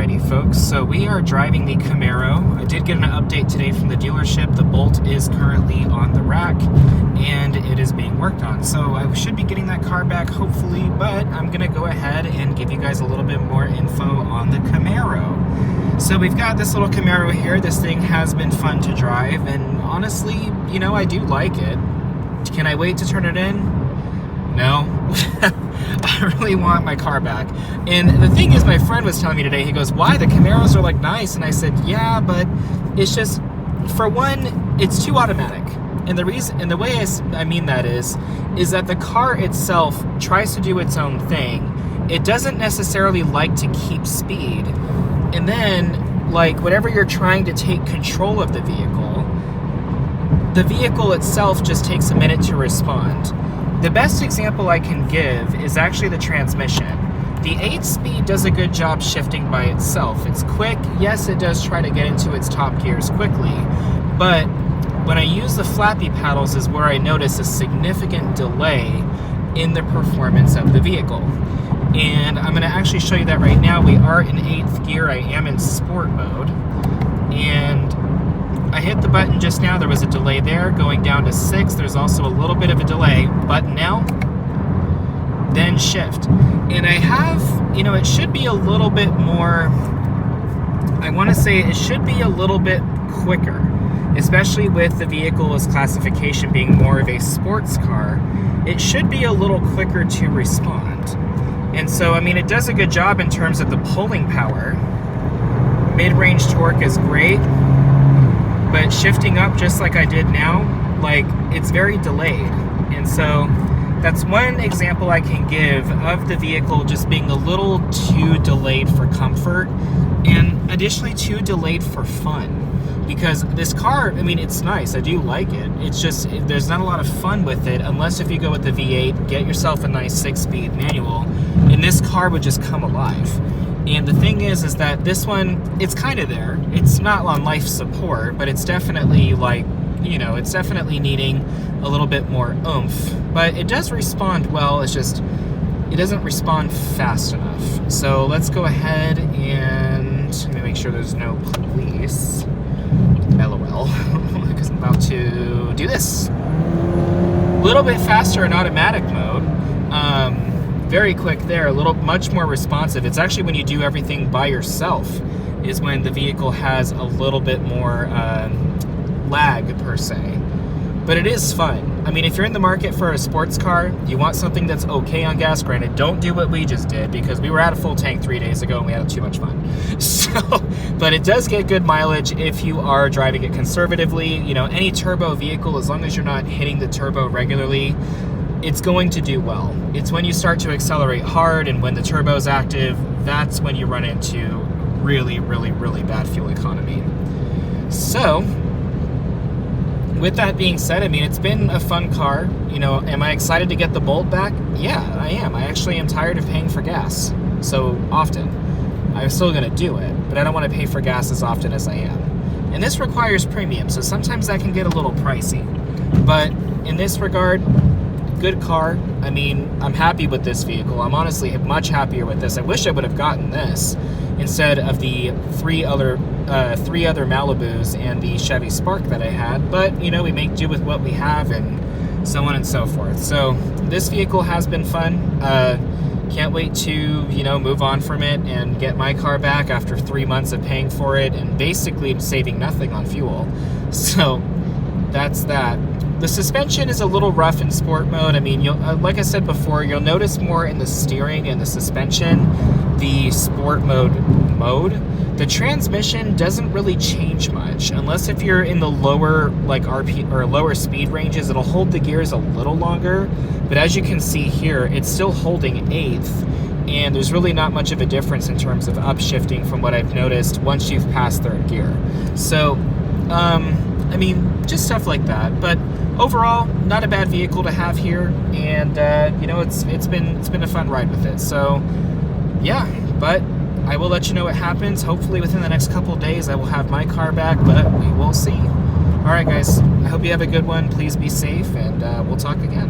Alrighty folks, so we are driving the Camaro. I did get an update today from the dealership. The bolt is currently on the rack and it is being worked on. So I should be getting that car back hopefully, but I'm gonna go ahead and give you guys a little bit more info on the Camaro. So we've got this little Camaro here. This thing has been fun to drive and honestly, you know, I do like it. Can I wait to turn it in? No. I really want my car back. And the thing is, my friend was telling me today, he goes, why? The Camaros are like nice. And I said, yeah, but it's just, for one, it's too automatic. And the reason, and the way I mean that is that the car itself tries to do its own thing. It doesn't necessarily like to keep speed. And then, like, whenever you're trying to take control of the vehicle itself just takes a minute to respond. The best example I can give is actually the transmission. The 8-speed does a good job shifting by itself. It's quick. Yes, it does try to get into its top gears quickly, but when I use the flappy paddles is where I notice a significant delay in the performance of the vehicle. And I'm going to actually show you that right now. We are in 8th gear. I am in sport mode. And I hit the button just now, there was a delay there. Going down to 6, there's also a little bit of a delay. Button now, then shift. And I have, you know, it should be a little bit more, I want to say it should be a little bit quicker, especially with the vehicle's classification being more of a sports car. It should be a little quicker to respond. And so, I mean, it does a good job in terms of the pulling power. Mid-range torque is great. But shifting up just like I did now, like, it's very delayed. And so that's one example I can give of the vehicle just being a little too delayed for comfort and additionally too delayed for fun. Because this car, I mean, it's nice. I do like it. It's just, there's not a lot of fun with it unless if you go with the V8, get yourself a nice 6-speed manual, and this car would just come alive. And the thing is that this one, it's kind of there. It's not on life support, but it's definitely like, you know, it's definitely needing a little bit more oomph. But it does respond well, it's just, it doesn't respond fast enough. So let's go ahead and let me make sure there's no police. LOL, because I'm about to do this. A little bit faster in automatic mode. Very quick there, much more responsive. It's actually when you do everything by yourself is when the vehicle has a little bit more lag per se. But it is fun. I mean, if you're in the market for a sports car, you want something that's okay on gas. Granted, don't do what we just did because we were at a full tank 3 days ago and we had too much fun. So, but it does get good mileage if you are driving it conservatively. You know, any turbo vehicle, as long as you're not hitting the turbo regularly, it's going to do well. It's when you start to accelerate hard and when the turbo is active, that's when you run into really, really, really bad fuel economy. So, with that being said, I mean, it's been a fun car. You know, am I excited to get the Bolt back? Yeah, I am. I actually am tired of paying for gas so often. I'm still gonna do it, but I don't want to pay for gas as often as I am. And this requires premium, so sometimes that can get a little pricey. But in this regard, good car. I mean, I'm happy with this vehicle. I'm honestly much happier with this. I wish I would have gotten this instead of the three other Malibus and the Chevy Spark that I had. But, you know, we make do with what we have and so on and so forth. So this vehicle has been fun. Can't wait to, you know, move on from it and get my car back after 3 months of paying for it and basically saving nothing on fuel. So that's that. The suspension is a little rough in sport mode. I mean, like I said before, you'll notice more in the steering and the suspension, the sport mode. The transmission doesn't really change much, unless if you're in the lower, like RP or lower speed ranges, it'll hold the gears a little longer. But as you can see here, it's still holding 8th, and there's really not much of a difference in terms of upshifting from what I've noticed once you've passed 3rd gear. So, I mean, just stuff like that. But overall, not a bad vehicle to have here, and you know, it's been a fun ride with it. So yeah, but I will let you know what happens. Hopefully within the next couple of days I will have my car back, but we will see. All right guys, I hope you have a good one. Please be safe, and we'll talk again.